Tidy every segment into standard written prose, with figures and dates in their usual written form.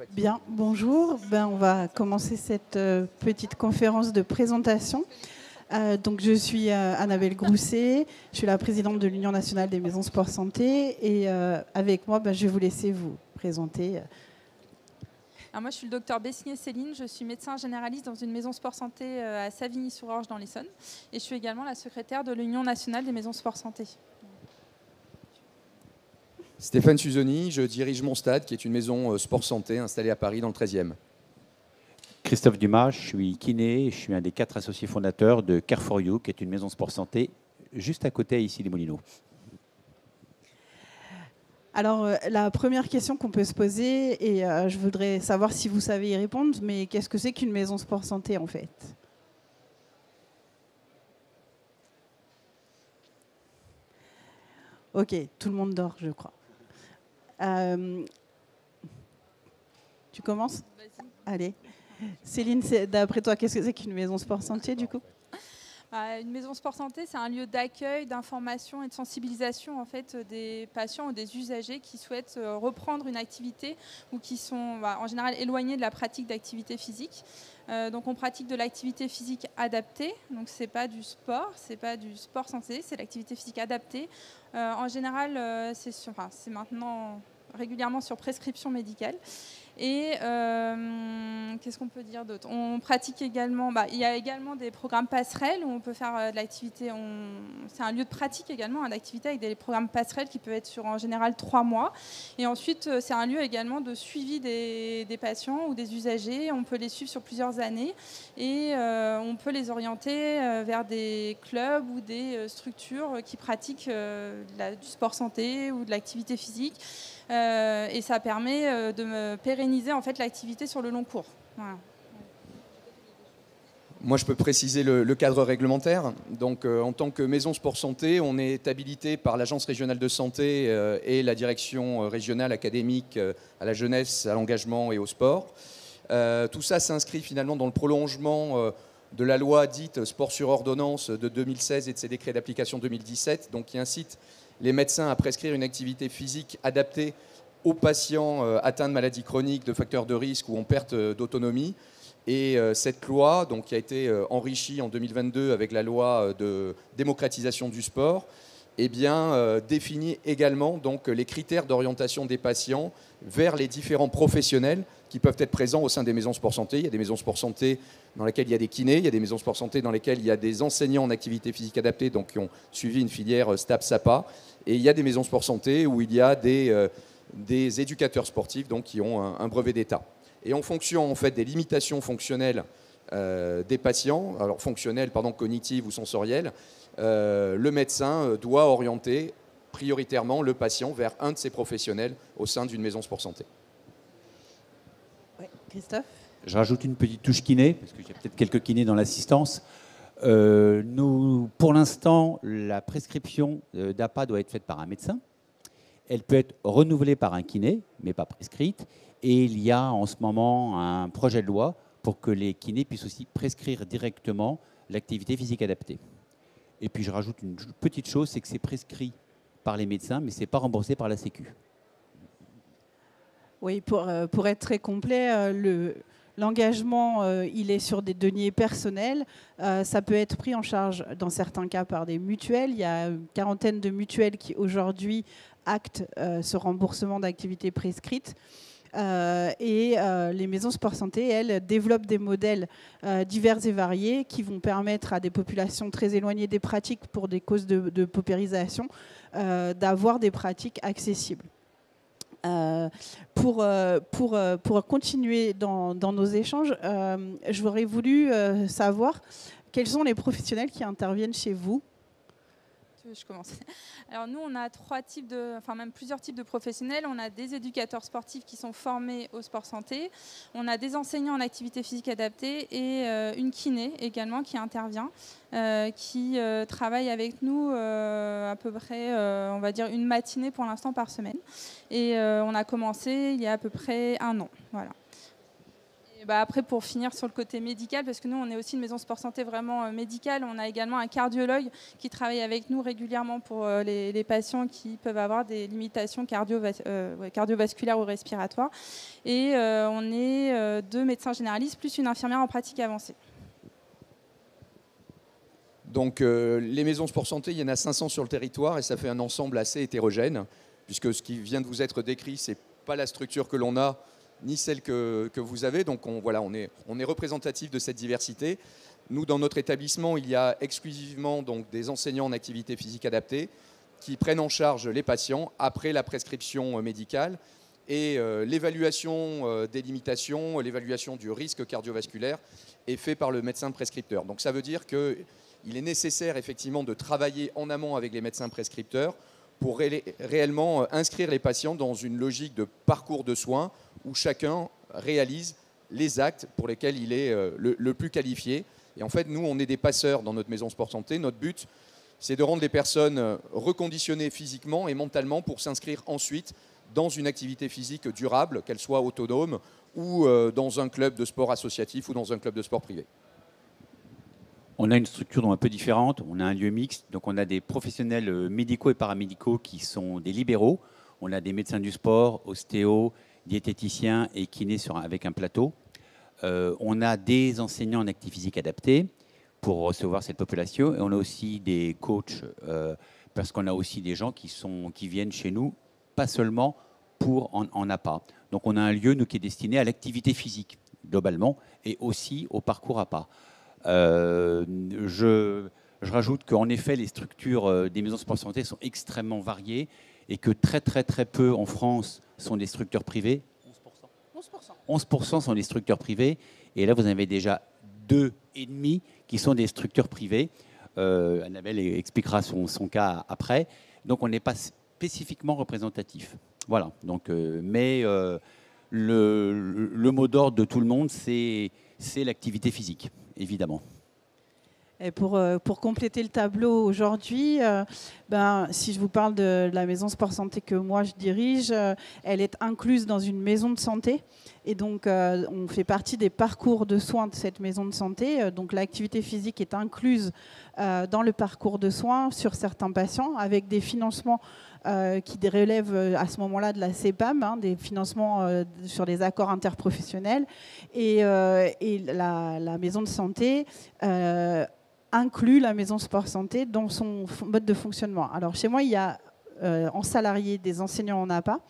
Bien, bonjour. On va commencer cette petite conférence de présentation. Donc, je suis Annabelle Grousset, je suis la présidente de l'Union nationale des maisons sport santé et avec moi, je vais vous laisser vous présenter. Alors moi, je suis le docteur Bessigné-Céline, je suis médecin généraliste dans une maison sport santé à Savigny-sur-Orge dans l'Essonne et je suis également la secrétaire de l'Union nationale des maisons sport santé. Stéphane Suzoni, je dirige Mon Stade, qui est une maison sport santé installée à Paris dans le 13e. Christophe Dumas, je suis kiné, je suis un des 4 associés fondateurs de Care for You, qui est une maison sport santé juste à côté ici des Moulineaux. Alors, la première question qu'on peut se poser, et je voudrais savoir si vous savez y répondre, mais qu'est-ce que c'est qu'une maison sport santé en fait ? Ok, tout le monde dort, je crois. Tu commences ? Vas-y. Allez. Céline, d'après toi, qu'est-ce que c'est qu'une maison sport santé du coup ? Une maison sport santé, c'est un lieu d'accueil, d'information et de sensibilisation en fait, des patients ou des usagers qui souhaitent reprendre une activité ou qui sont en général éloignés de la pratique d'activité physique. Donc on pratique de l'activité physique adaptée, donc c'est pas du sport santé, c'est l'activité physique adaptée. En général, c'est maintenant régulièrement sur prescription médicale. Et qu'est-ce qu'on peut dire d'autre ? On pratique également, il y a également des programmes passerelles où on peut faire de l'activité. C'est un lieu de pratique également, d'activité avec des programmes passerelles qui peuvent être sur en général 3 mois. Et ensuite, c'est un lieu également de suivi des patients ou des usagers. On peut les suivre sur plusieurs années et on peut les orienter vers des clubs ou des structures qui pratiquent du sport santé ou de l'activité physique. Et ça permet de me pérenniser en fait, l'activité sur le long cours. Voilà. Moi, je peux préciser le cadre réglementaire. Donc, en tant que maison sport santé, on est habilité par l'Agence régionale de santé et la direction régionale académique à la jeunesse, à l'engagement et au sport. Tout ça s'inscrit finalement dans le prolongement de la loi dite sport sur ordonnance de 2016 et de ses décrets d'application 2017, donc qui incite les médecins à prescrire une activité physique adaptée aux patients atteints de maladies chroniques, de facteurs de risque ou en perte d'autonomie. Et cette loi, donc, qui a été enrichie en 2022 avec la loi de démocratisation du sport, définit également donc, les critères d'orientation des patients vers les différents professionnels qui peuvent être présents au sein des maisons sport santé. Il y a des maisons sport santé dans lesquelles il y a des kinés, il y a des maisons sport santé dans lesquelles il y a des enseignants en activité physique adaptée, donc qui ont suivi une filière STAPS-SAPA. Et il y a des maisons sport santé où il y a des éducateurs sportifs donc, qui ont un brevet d'État. Et en fonction en fait, des limitations fonctionnelles des patients, alors fonctionnelles, cognitives ou sensorielles, le médecin doit orienter prioritairement le patient vers un de ces professionnels au sein d'une maison sport santé. Ouais, Christophe ? Je rajoute une petite touche kiné, parce qu'il y a peut-être quelques kinés dans l'assistance. Pour l'instant, la prescription d'APA doit être faite par un médecin. Elle peut être renouvelée par un kiné, mais pas prescrite. Et il y a en ce moment un projet de loi pour que les kinés puissent aussi prescrire directement l'activité physique adaptée. Et puis je rajoute une petite chose, c'est que c'est prescrit par les médecins, mais ce n'est pas remboursé par la Sécu. Oui, pour être très complet, l'engagement, il est sur des deniers personnels. Ça peut être pris en charge dans certains cas par des mutuelles. Il y a une quarantaine de mutuelles qui aujourd'hui actent ce remboursement d'activités prescrites. Les maisons sport santé, elles, développent des modèles divers et variés qui vont permettre à des populations très éloignées des pratiques pour des causes de paupérisation d'avoir des pratiques accessibles. Pour continuer dans nos échanges, j'aurais voulu savoir quels sont les professionnels qui interviennent chez vous. Je commence. Alors nous, on a plusieurs types de professionnels. On a des éducateurs sportifs qui sont formés au sport santé. On a des enseignants en activité physique adaptée et une kiné également qui intervient, qui travaille avec nous à peu près, on va dire, une matinée pour l'instant par semaine. Et on a commencé il y a à peu près 1 an. Voilà. Et après, pour finir sur le côté médical, parce que nous, on est aussi une maison sport santé vraiment médicale, on a également un cardiologue qui travaille avec nous régulièrement pour les patients qui peuvent avoir des limitations cardiovasculaires ou respiratoires. Et on est 2 médecins généralistes plus une infirmière en pratique avancée. Donc les maisons sport santé, il y en a 500 sur le territoire et ça fait un ensemble assez hétérogène, puisque ce qui vient de vous être décrit, ce n'est pas la structure que l'on a, ni celle que vous avez. Donc on est représentatif de cette diversité. Nous, dans notre établissement, il y a exclusivement donc, des enseignants en activité physique adaptée qui prennent en charge les patients après la prescription médicale et l'évaluation des limitations, l'évaluation du risque cardiovasculaire est fait par le médecin prescripteur. Donc ça veut dire qu'il est nécessaire effectivement de travailler en amont avec les médecins prescripteurs pour réellement inscrire les patients dans une logique de parcours de soins où chacun réalise les actes pour lesquels il est le plus qualifié. Et en fait, nous, on est des passeurs dans notre maison sport santé. Notre but, c'est de rendre les personnes reconditionnées physiquement et mentalement pour s'inscrire ensuite dans une activité physique durable, qu'elle soit autonome ou dans un club de sport associatif ou dans un club de sport privé. On a une structure un peu différente, on a un lieu mixte, donc on a des professionnels médicaux et paramédicaux qui sont des libéraux, on a des médecins du sport, ostéos, diététiciens et kinés avec un plateau. On a des enseignants en activité physique adaptée pour recevoir cette population et on a aussi des coachs parce qu'on a aussi des gens qui viennent chez nous, pas seulement pour en APA. Donc on a un lieu nous, qui est destiné à l'activité physique globalement et aussi au parcours APA. Je rajoute qu'en effet, les structures des maisons sport santé sont extrêmement variées et que très peu en France sont des structures privées. 11% sont des structures privées. Et là, vous en avez déjà 2,5 qui sont des structures privées. Annabelle expliquera son cas après. Donc, on n'est pas spécifiquement représentatif. Voilà. Donc, mais le mot d'ordre de tout le monde, c'est l'activité physique, évidemment. Et pour compléter le tableau aujourd'hui, si je vous parle de la maison sport santé que moi je dirige, elle est incluse dans une maison de santé. Et donc, on fait partie des parcours de soins de cette maison de santé. Donc, l'activité physique est incluse dans le parcours de soins sur certains patients avec des financements qui relèvent à ce moment-là de la CEPAM, des financements sur les accords interprofessionnels. Et la maison de santé inclut la maison sport santé dans son mode de fonctionnement. Alors chez moi, il y a en salarié des enseignants en APA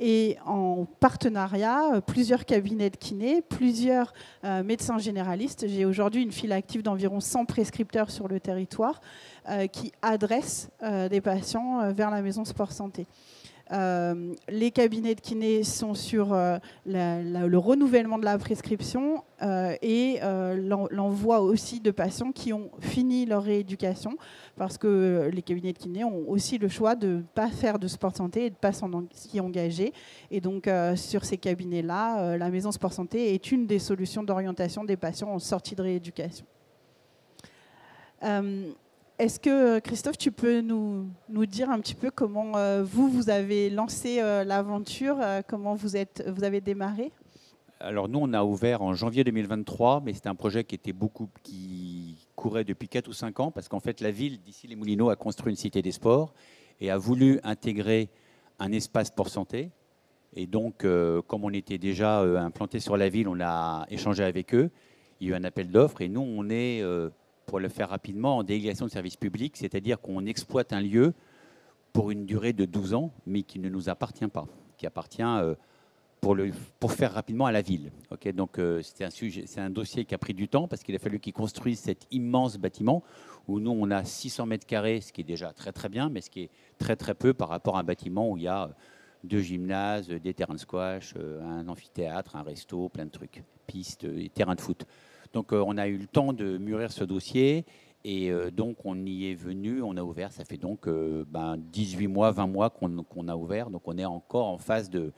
et en partenariat plusieurs cabinets de kiné, plusieurs médecins généralistes. J'ai aujourd'hui une file active d'environ 100 prescripteurs sur le territoire qui adressent des patients vers la maison sport santé. Les cabinets de kiné sont sur le renouvellement de la prescription et l'envoi aussi de patients qui ont fini leur rééducation parce que les cabinets de kiné ont aussi le choix de ne pas faire de sport santé et de ne pas s'y engager. Et donc, sur ces cabinets-là, la maison sport santé est une des solutions d'orientation des patients en sortie de rééducation. Est-ce que, Christophe, tu peux nous dire un petit peu comment vous avez lancé l'aventure, comment vous avez démarré ? Alors nous, on a ouvert en janvier 2023, mais c'était un projet qui courait depuis 4 ou 5 ans, parce qu'en fait, la ville d'Issy-les-Moulineaux a construit une cité des sports et a voulu intégrer un espace sport santé. Et donc, comme on était déjà implanté sur la ville, on a échangé avec eux. Il y a eu un appel d'offres et nous, on est... pour le faire rapidement, en délégation de service public, c'est-à-dire qu'on exploite un lieu pour une durée de 12 ans, mais qui ne nous appartient pas, qui appartient pour faire rapidement à la ville. Okay, donc c'est un dossier qui a pris du temps parce qu'il a fallu qu'ils construisent cet immense bâtiment où nous, on a 600 mètres carrés, ce qui est déjà très bien, mais ce qui est très peu par rapport à un bâtiment où il y a 2 gymnases, des terrains de squash, un amphithéâtre, un resto, plein de trucs, pistes et terrains de foot. Donc, on a eu le temps de mûrir ce dossier et donc, on y est venu, on a ouvert. Ça fait donc 18 mois, 20 mois qu'on a ouvert. Donc, on est encore en phase de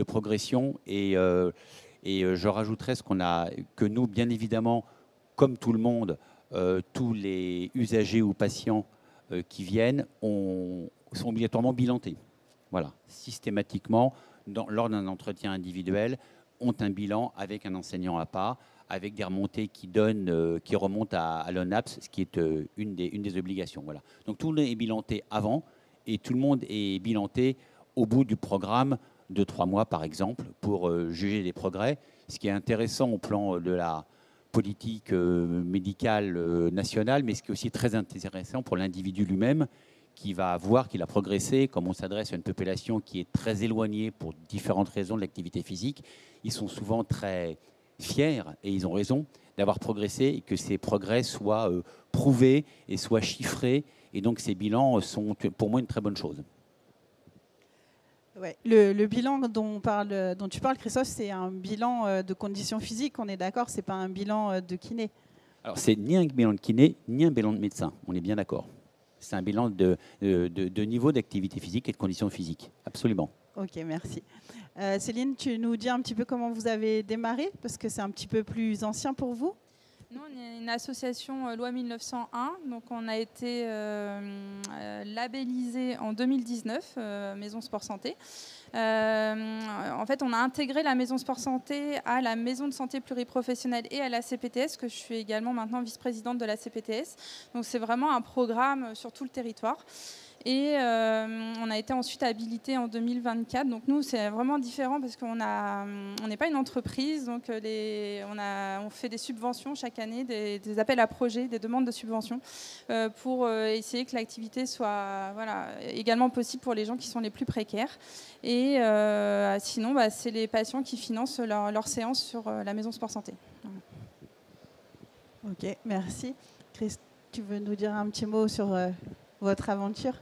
progression. Et je rajouterais que nous, bien évidemment, comme tout le monde, tous les usagers ou patients qui viennent sont obligatoirement bilantés. Voilà, systématiquement, lors d'un entretien individuel, ont un bilan avec un enseignant APA, avec des remontées qui remontent à l'ONAPS, ce qui est une des obligations. Voilà. Donc tout le monde est bilanté avant et tout le monde est bilanté au bout du programme de 3 mois, par exemple, pour juger des progrès. Ce qui est intéressant au plan de la politique médicale nationale, mais ce qui est aussi très intéressant pour l'individu lui-même, qui va voir qu'il a progressé. Comme on s'adresse à une population qui est très éloignée pour différentes raisons de l'activité physique, ils sont souvent très fiers, et ils ont raison, d'avoir progressé et que ces progrès soient prouvés et soient chiffrés. Et donc ces bilans sont pour moi une très bonne chose. Ouais. Le bilan dont tu parles, Christophe, c'est un bilan de conditions physiques, on est d'accord, c'est pas un bilan de kiné. Alors c'est ni un bilan de kiné, ni un bilan de médecin, on est bien d'accord. C'est un bilan de niveau d'activité physique et de conditions physiques, absolument. Ok, merci. Céline, tu nous dis un petit peu comment vous avez démarré, parce que c'est un petit peu plus ancien pour vous. Nous, on est une association loi 1901, donc on a été labellisé en 2019, Maison Sport Santé. En fait, on a intégré la Maison Sport Santé à la Maison de Santé Pluriprofessionnelle et à la CPTS, que je suis également maintenant vice-présidente de la CPTS. Donc c'est vraiment un programme sur tout le territoire. Et on a été ensuite habilité en 2024. Donc nous, c'est vraiment différent parce qu'on n'est pas une entreprise. Donc on fait des subventions chaque année, des appels à projets, des demandes de subventions pour essayer que l'activité soit également possible pour les gens qui sont les plus précaires. Et sinon, c'est les patients qui financent leurs séances sur la Maison Sport Santé. Ok, merci. Chris, tu veux nous dire un petit mot sur votre aventure?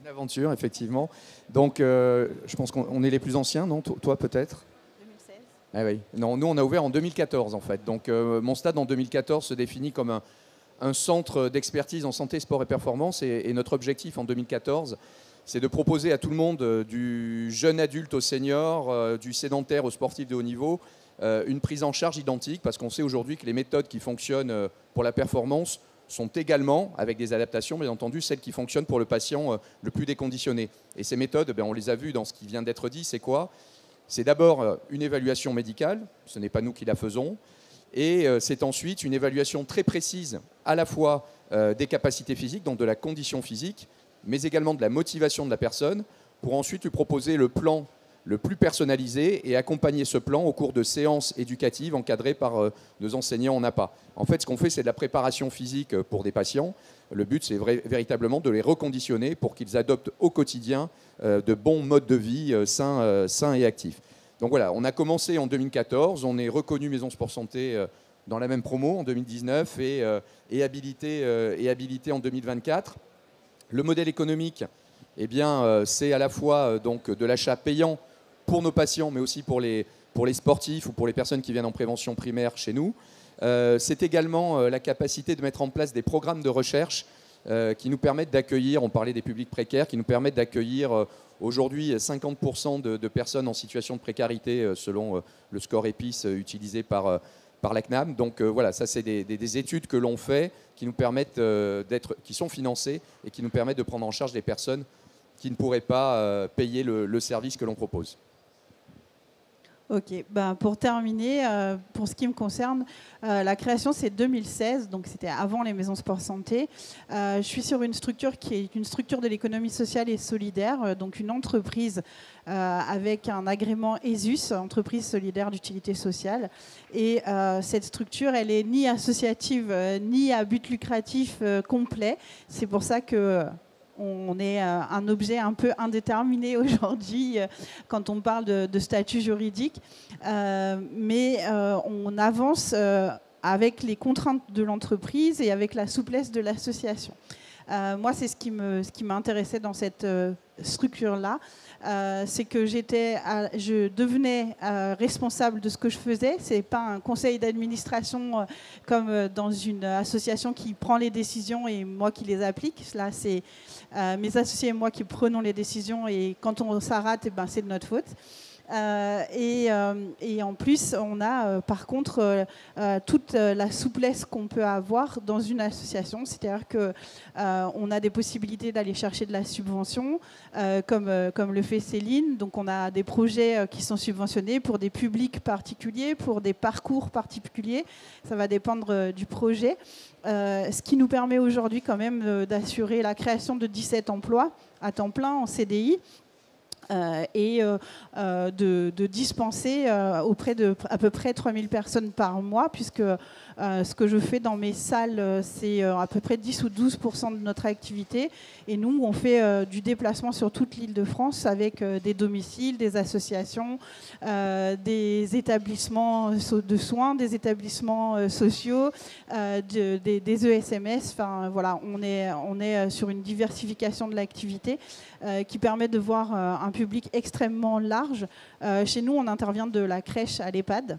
Une aventure, effectivement. Donc, je pense qu'on est les plus anciens, non? Toi, peut-être? 2016. Ah oui. Non, nous, on a ouvert en 2014, en fait. Donc, mon stade, en 2014, se définit comme un centre d'expertise en santé, sport et performance. Et notre objectif, en 2014, c'est de proposer à tout le monde, du jeune adulte au senior, du sédentaire au sportif de haut niveau, une prise en charge identique, parce qu'on sait aujourd'hui que les méthodes qui fonctionnent pour la performance sont également, avec des adaptations, bien entendu, celles qui fonctionnent pour le patient le plus déconditionné. Et ces méthodes, on les a vues dans ce qui vient d'être dit, c'est quoi? C'est d'abord une évaluation médicale, ce n'est pas nous qui la faisons, et c'est ensuite une évaluation très précise, à la fois des capacités physiques, donc de la condition physique, mais également de la motivation de la personne, pour ensuite lui proposer le plan le plus personnalisé et accompagner ce plan au cours de séances éducatives encadrées par nos enseignants en APA. En fait, ce qu'on fait, c'est de la préparation physique pour des patients. Le but, c'est véritablement de les reconditionner pour qu'ils adoptent au quotidien de bons modes de vie sains et actifs. Donc voilà, on a commencé en 2014, on est reconnu Maison Sport Santé dans la même promo en 2019 et habilité en 2024. Le modèle économique, eh bien, c'est à la fois donc, de l'achat payant pour nos patients, mais aussi pour les sportifs ou pour les personnes qui viennent en prévention primaire chez nous. C'est également la capacité de mettre en place des programmes de recherche qui nous permettent d'accueillir, on parlait des publics précaires, qui nous permettent d'accueillir aujourd'hui 50% de personnes en situation de précarité selon le score EPIS utilisé par la CNAM. Donc voilà, ça c'est des études que l'on fait qui nous permettent qui sont financées et qui nous permettent de prendre en charge des personnes qui ne pourraient pas payer le service que l'on propose. Ok, pour terminer, pour ce qui me concerne, la création c'est 2016, donc c'était avant les maisons sport santé. Je suis sur une structure qui est une structure de l'économie sociale et solidaire, donc une entreprise avec un agrément ESUS, entreprise solidaire d'utilité sociale. Et cette structure, elle est ni associative ni à but lucratif complet. C'est pour ça que on est un objet un peu indéterminé aujourd'hui quand on parle de statut juridique. Mais on avance avec les contraintes de l'entreprise et avec la souplesse de l'association. Moi, c'est ce qui m'intéressait dans cette structure-là. C'est que je devenais responsable de ce que je faisais. Ce n'est pas un conseil d'administration comme dans une association qui prend les décisions et moi qui les applique. Là, c'est mes associés et moi qui prenons les décisions et quand on s'arrête, c'est de notre faute. Et en plus, on a par contre toute la souplesse qu'on peut avoir dans une association, c'est-à-dire qu'on a des possibilités d'aller chercher de la subvention, comme le fait Céline. Donc on a des projets qui sont subventionnés pour des publics particuliers, pour des parcours particuliers. Ça va dépendre du projet. Ce qui nous permet aujourd'hui quand même d'assurer la création de 17 emplois à temps plein en CDI. Et de dispenser auprès de à peu près 3000 personnes par mois, puisque ce que je fais dans mes salles, c'est à peu près 10 ou 12% de notre activité. Et nous, on fait du déplacement sur toute l'Île-de-France avec des domiciles, des associations, des établissements de soins, des établissements sociaux, des ESMS. Enfin, voilà, on est sur une diversification de l'activité qui permet de voir un public extrêmement large. Chez nous, on intervient de la crèche à l'EHPAD.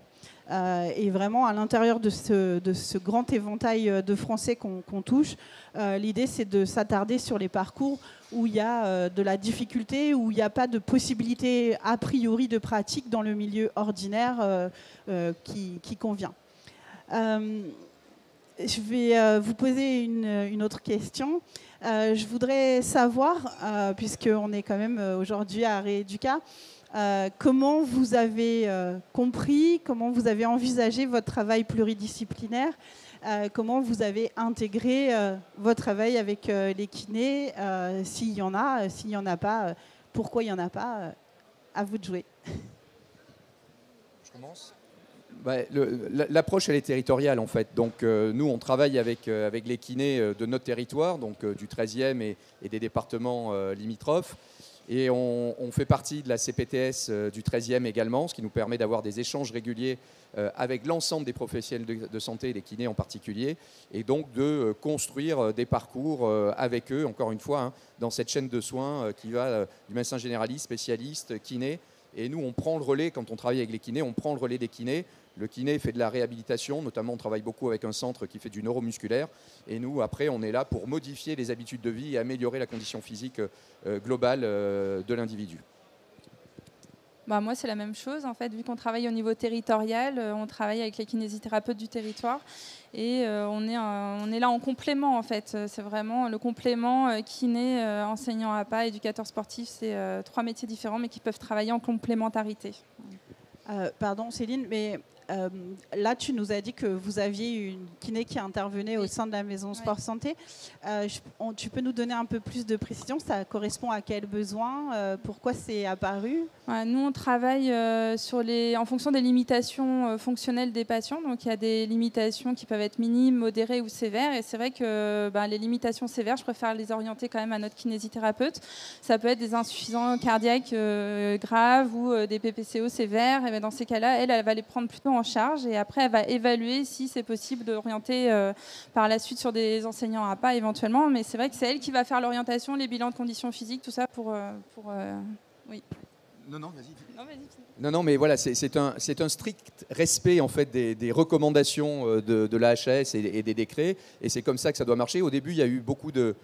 Et vraiment, à l'intérieur de ce grand éventail de Français qu'on touche, l'idée, c'est de s'attarder sur les parcours où il y a de la difficulté, où il n'y a pas de possibilité a priori de pratique dans le milieu ordinaire qui convient. Je vais vous poser une autre question. Je voudrais savoir, puisqu'on est quand même aujourd'hui à Rééduca, comment vous avez compris, comment vous avez envisagé votre travail pluridisciplinaire, comment vous avez intégré votre travail avec les kinés, s'il y en a, s'il n'y en a pas, pourquoi il n'y en a pas, à vous de jouer. Je commence ? L'approche, elle est territoriale en fait. Donc nous, on travaille avec les kinés de notre territoire, donc du 13e et des départements limitrophes. Et on fait partie de la CPTS du 13e également, ce qui nous permet d'avoir des échanges réguliers avec l'ensemble des professionnels de santé et des kinés en particulier, et donc de construire des parcours avec eux, encore une fois, hein, dans cette chaîne de soins qui va du médecin généraliste, spécialiste, kiné. Et nous, on prend le relais, quand on travaille avec les kinés, on prend le relais des kinés. Le kiné fait de la réhabilitation, notamment on travaille beaucoup avec un centre qui fait du neuromusculaire. Et nous, après, on est là pour modifier les habitudes de vie et améliorer la condition physique globale de l'individu. Moi, c'est la même chose. En fait, vu qu'on travaille au niveau territorial, on travaille avec les kinésithérapeutes du territoire. Et on est là en complément, en fait. C'est vraiment le complément kiné, enseignant APA, éducateur sportif. C'est 3 métiers différents, mais qui peuvent travailler en complémentarité. Pardon, Céline, mais là, tu nous as dit que vous aviez une kiné qui intervenait au sein de la maison Sport Santé. Tu peux nous donner un peu plus de précision? Ça correspond à quel besoin? Pourquoi c'est apparu? Nous, on travaille en fonction des limitations fonctionnelles des patients. Donc, il y a des limitations qui peuvent être minimes, modérées ou sévères. Et c'est vrai que les limitations sévères, je préfère les orienter quand même à notre kinésithérapeute. Ça peut être des insuffisants cardiaques graves ou des PPCO sévères. Et dans ces cas-là, elle va les prendre plutôt en charge. Et après, elle va évaluer si c'est possible d'orienter par la suite sur des enseignants APA éventuellement. Mais c'est vrai que c'est elle qui va faire l'orientation, les bilans de conditions physiques, tout ça pour oui. Non, vas-y. Non, mais voilà, c'est un strict respect en fait des recommandations de l'AHS et des décrets, et c'est comme ça que ça doit marcher. Au début, il y a eu beaucoup de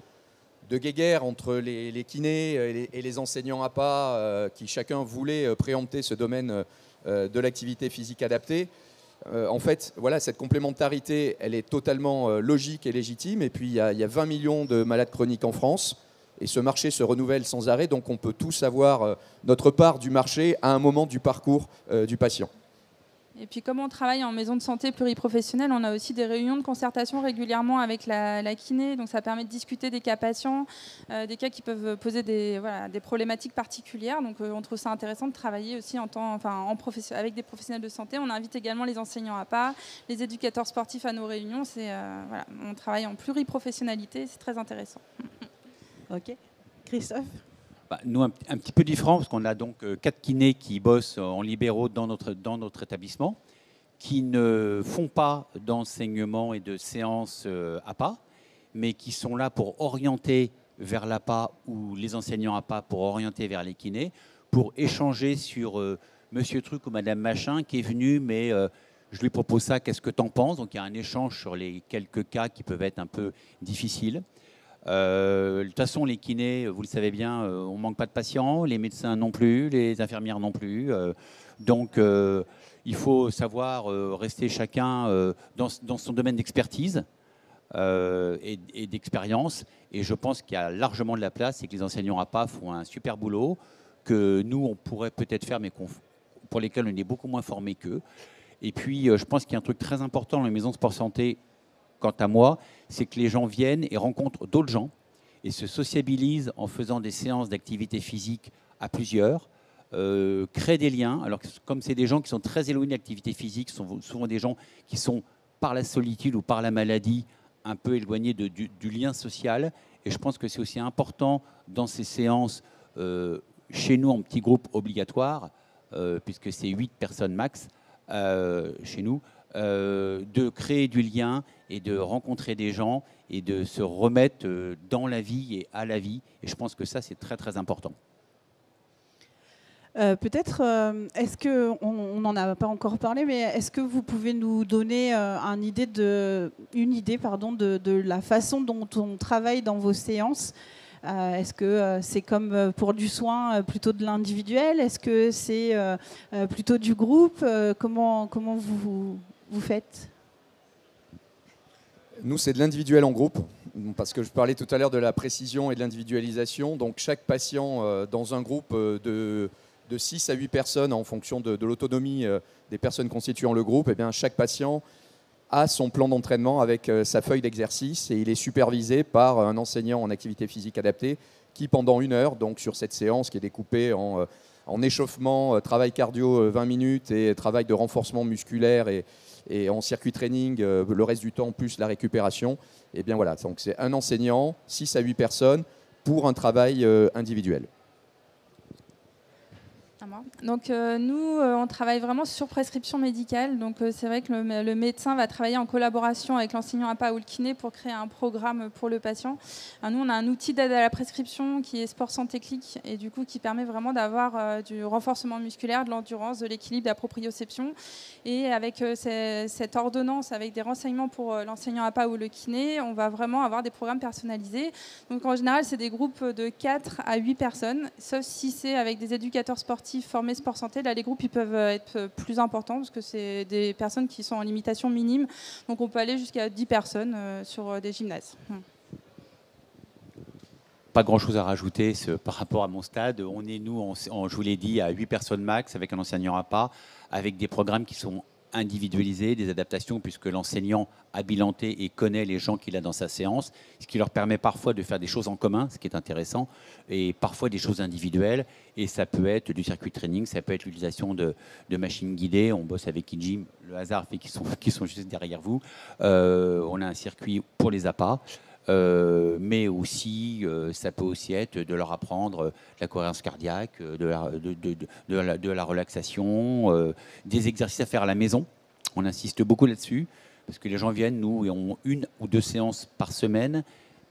guéguerre entre les kinés et les enseignants APA qui chacun voulait préempter ce domaine de l'activité physique adaptée. En fait, voilà, cette complémentarité, elle est totalement logique et légitime. Et puis, il y a 20 millions de malades chroniques en France. Et ce marché se renouvelle sans arrêt, donc on peut tous avoir notre part du marché à un moment du parcours du patient. Et puis comme on travaille en maison de santé pluriprofessionnelle, on a aussi des réunions de concertation régulièrement avec la kiné, donc ça permet de discuter des cas patients, des cas qui peuvent poser des problématiques particulières. Donc on trouve ça intéressant de travailler aussi avec des professionnels de santé. On invite également les enseignants APA, les éducateurs sportifs à nos réunions. On travaille en pluriprofessionnalité, c'est très intéressant. Ok. Christophe? Nous, un petit peu différent, parce qu'on a donc 4 kinés qui bossent en libéraux dans notre établissement, qui ne font pas d'enseignement et de séances APA, mais qui sont là pour orienter vers l'APA, ou les enseignants APA pour orienter vers les kinés, pour échanger sur Monsieur Truc ou Madame Machin qui est venu, mais je lui propose ça, qu'est-ce que tu en penses? Donc il y a un échange sur les quelques cas qui peuvent être un peu difficiles. De toute façon, les kinés, vous le savez bien, on ne manque pas de patients, les médecins non plus, les infirmières non plus. Donc, il faut savoir rester chacun dans son domaine d'expertise et d'expérience. Et je pense qu'il y a largement de la place et que les enseignants APA font un super boulot que nous, on pourrait peut-être faire, mais pour lesquels on est beaucoup moins formés qu'eux. Et puis, je pense qu'il y a un truc très important dans les maisons de sport santé, quant à moi, c'est que les gens viennent et rencontrent d'autres gens et se sociabilisent en faisant des séances d'activité physique à plusieurs, créent des liens. Alors, comme c'est des gens qui sont très éloignés de l'activité physique, ce sont souvent des gens qui sont, par la solitude ou par la maladie, un peu éloignés du lien social. Et je pense que c'est aussi important dans ces séances, chez nous en petits groupes obligatoires, puisque c'est 8 personnes max chez nous, de créer du lien et de rencontrer des gens et de se remettre dans la vie et à la vie. Et je pense que ça, c'est très, très important. Peut-être, est-ce que, on n'en a pas encore parlé, mais est-ce que vous pouvez nous donner une idée de la façon dont on travaille dans vos séances? Est-ce que c'est comme pour du soin plutôt de l'individuel? Est-ce que c'est plutôt du groupe? Comment vous faites? Nous, c'est de l'individuel en groupe, parce que je parlais tout à l'heure de la précision et de l'individualisation. Donc, chaque patient dans un groupe de 6 à 8 personnes, en fonction de l'autonomie des personnes constituant le groupe, eh bien, chaque patient a son plan d'entraînement avec sa feuille d'exercice et il est supervisé par un enseignant en activité physique adaptée qui, pendant 1 heure, donc sur cette séance qui est découpée en échauffement, travail cardio 20 minutes et travail de renforcement musculaire et en circuit training le reste du temps plus la récupération, et bien voilà, donc c'est un enseignant, 6 à 8 personnes pour un travail individuel. Donc nous, on travaille vraiment sur prescription médicale. Donc c'est vrai que le médecin va travailler en collaboration avec l'enseignant APA ou le kiné pour créer un programme pour le patient. Alors, nous, on a un outil d'aide à la prescription qui est Sport Santé Click et du coup qui permet vraiment d'avoir du renforcement musculaire, de l'endurance, de l'équilibre, de la proprioception. Et avec cette ordonnance, avec des renseignements pour l'enseignant APA ou le kiné, on va vraiment avoir des programmes personnalisés. Donc en général, c'est des groupes de 4 à 8 personnes, sauf si c'est avec des éducateurs sportifs formés sport santé. Là, les groupes ils peuvent être plus importants parce que c'est des personnes qui sont en limitation minime. Donc, on peut aller jusqu'à 10 personnes sur des gymnases. Pas grand-chose à rajouter par rapport à mon stade. On est, nous, je vous l'ai dit, à 8 personnes max avec un enseignant APA, avec des programmes qui sont individualisés, des adaptations, puisque l'enseignant a bilanté et connaît les gens qu'il a dans sa séance, ce qui leur permet parfois de faire des choses en commun, ce qui est intéressant, et parfois des choses individuelles. Et ça peut être du circuit training, ça peut être l'utilisation de machines guidées. On bosse avec Kijim, le hasard fait qu'ils sont juste derrière vous. On a un circuit pour les APA. Mais aussi, ça peut aussi être de leur apprendre la cohérence cardiaque, de la relaxation, des exercices à faire à la maison. On insiste beaucoup là-dessus, parce que les gens viennent, nous, et ont 1 ou 2 séances par semaine,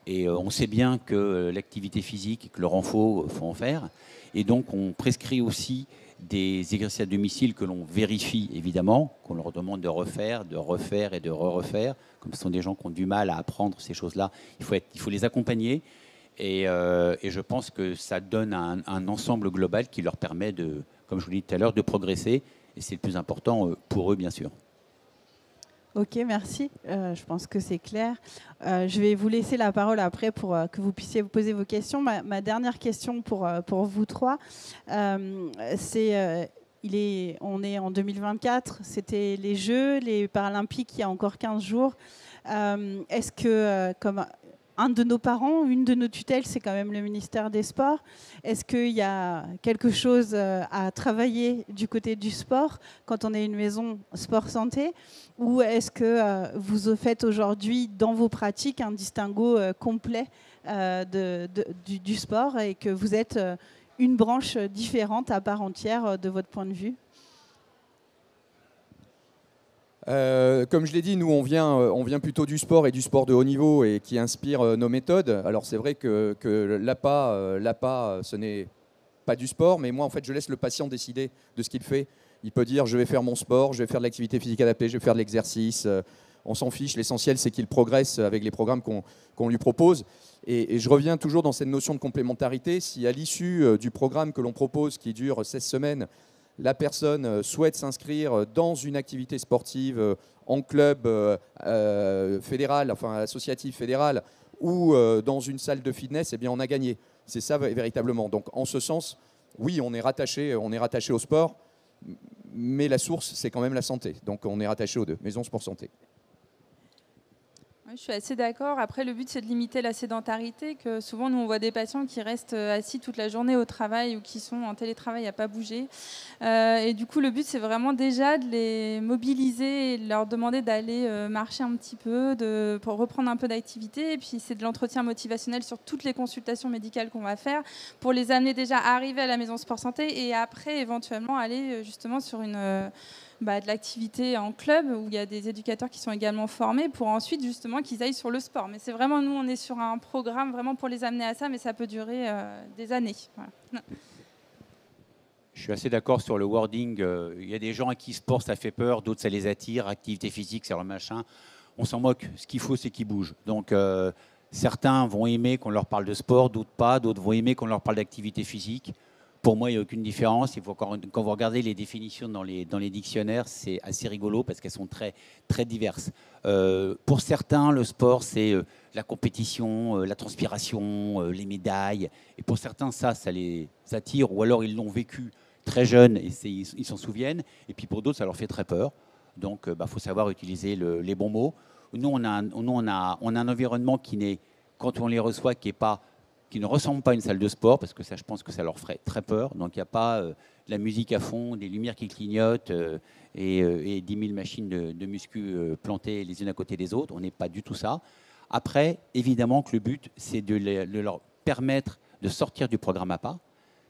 et on sait bien que l'activité physique et que le renfort, faut en faire. Et donc, on prescrit aussi des exercices à domicile que l'on vérifie évidemment, qu'on leur demande de refaire et de refaire. Comme ce sont des gens qui ont du mal à apprendre ces choses-là, il faut les accompagner. Et je pense que ça donne un ensemble global qui leur permet, comme je vous l'ai dit tout à l'heure, de progresser. Et c'est le plus important pour eux, bien sûr. Ok, merci. Je pense que c'est clair. Je vais vous laisser la parole après pour que vous puissiez vous poser vos questions. Ma dernière question pour vous trois, c'est on est en 2024, c'était les Jeux, les Paralympiques il y a encore 15 jours. Est-ce que, comme un de nos parents, une de nos tutelles, c'est quand même le ministère des Sports. Est-ce qu'il y a quelque chose à travailler du côté du sport quand on est une maison sport santé? Ou est-ce que vous faites aujourd'hui dans vos pratiques un distinguo complet du sport et que vous êtes une branche différente à part entière de votre point de vue? Comme je l'ai dit, nous on vient plutôt du sport et du sport de haut niveau et qui inspire nos méthodes. Alors c'est vrai que l'APA, ce n'est pas du sport, mais moi en fait je laisse le patient décider de ce qu'il fait. Il peut dire je vais faire mon sport, je vais faire de l'activité physique adaptée, je vais faire de l'exercice. on s'en fiche. L'essentiel, c'est qu'il progresse avec les programmes qu'on lui propose. Et je reviens toujours dans cette notion de complémentarité. Si à l'issue du programme que l'on propose, qui dure 16 semaines, la personne souhaite s'inscrire dans une activité sportive en club fédéral, enfin associatif fédéral, ou dans une salle de fitness, eh bien on a gagné. C'est ça véritablement. Donc en ce sens, oui, on est rattaché au sport, mais la source, c'est quand même la santé. Donc on est rattaché aux deux, Maison Sport Santé. Oui, je suis assez d'accord. Après, le but, c'est de limiter la sédentarité. Que souvent, nous, on voit des patients qui restent assis toute la journée au travail ou qui sont en télétravail à pas bouger. Et du coup, le but, c'est vraiment déjà de les mobiliser et de leur demander d'aller marcher un petit peu, pour reprendre un peu d'activité. Et puis, c'est de l'entretien motivationnel sur toutes les consultations médicales qu'on va faire pour les amener déjà à arriver à la Maison Sport Santé et après, éventuellement, aller justement sur de l'activité en club où il y a des éducateurs qui sont également formés pour ensuite justement qu'ils aillent sur le sport. Mais c'est vraiment, nous, on est sur un programme vraiment pour les amener à ça, mais ça peut durer des années. Voilà. Je suis assez d'accord sur le wording. Il y a des gens à qui sport, ça fait peur, d'autres, ça les attire. Activité physique, c'est leur machin. On s'en moque. Ce qu'il faut, c'est qu'ils bougent. Donc, certains vont aimer qu'on leur parle de sport, d'autres pas. D'autres vont aimer qu'on leur parle d'activité physique. Pour moi, il n'y a aucune différence. Quand vous regardez les définitions dans les dictionnaires, c'est assez rigolo parce qu'elles sont très, très diverses. Pour certains, le sport, c'est la compétition, la transpiration, les médailles. Et pour certains, ça les attire. Ou alors, ils l'ont vécu très jeune et ils s'en souviennent. Et puis pour d'autres, ça leur fait très peur. Donc, faut savoir utiliser les bons mots. Nous, on a un environnement quand on les reçoit, qui ne ressemble pas à une salle de sport, parce que ça, je pense que ça leur ferait très peur. Donc, il n'y a pas de la musique à fond, des lumières qui clignotent et 10 000 machines de muscu plantées les unes à côté des autres. On n'est pas du tout ça. Après, évidemment que le but, c'est de leur permettre de sortir du programme APA.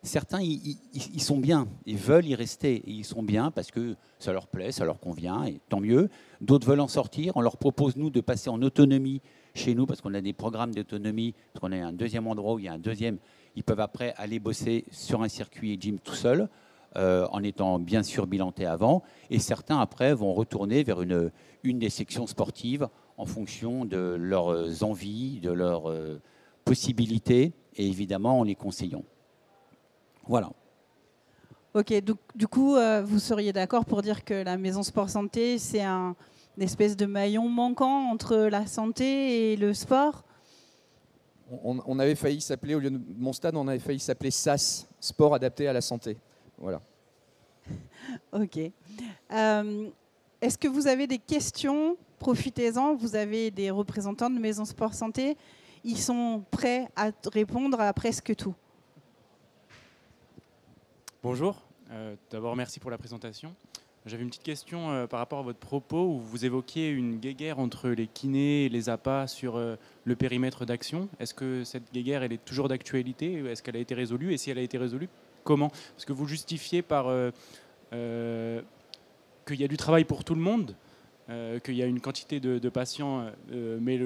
Certains, ils sont bien, ils veulent y rester, et ils sont bien parce que ça leur plaît, ça leur convient, et tant mieux. D'autres veulent en sortir. On leur propose, nous, de passer en autonomie chez nous, parce qu'on a des programmes d'autonomie, parce qu'on a un deuxième endroit où il y a un deuxième. Ils peuvent après aller bosser sur un circuit gym tout seul, en étant bien sûr bilantés avant. Et certains, après, vont retourner vers une des sections sportives en fonction de leurs envies, de leurs possibilités, et évidemment en les conseillant. Voilà. Ok, donc, du coup, vous seriez d'accord pour dire que la Maison Sport Santé, c'est une espèce de maillon manquant entre la santé et le sport? On avait failli s'appeler, au lieu de mon stade, on avait failli s'appeler SAS, Sport adapté à la santé. Voilà. Ok. Est-ce que vous avez des questions? Profitez-en, vous avez des représentants de Maison Sport Santé. Ils sont prêts à répondre à presque tout. Bonjour, d'abord merci pour la présentation. J'avais une petite question par rapport à votre propos où vous évoquiez une guéguerre entre les kinés et les APA sur le périmètre d'action. Est-ce que cette guéguerre, elle est toujours d'actualité? Est-ce qu'elle a été résolue? Et si elle a été résolue, comment? Parce que vous justifiez par qu'il y a du travail pour tout le monde, qu'il y a une quantité de patients, mais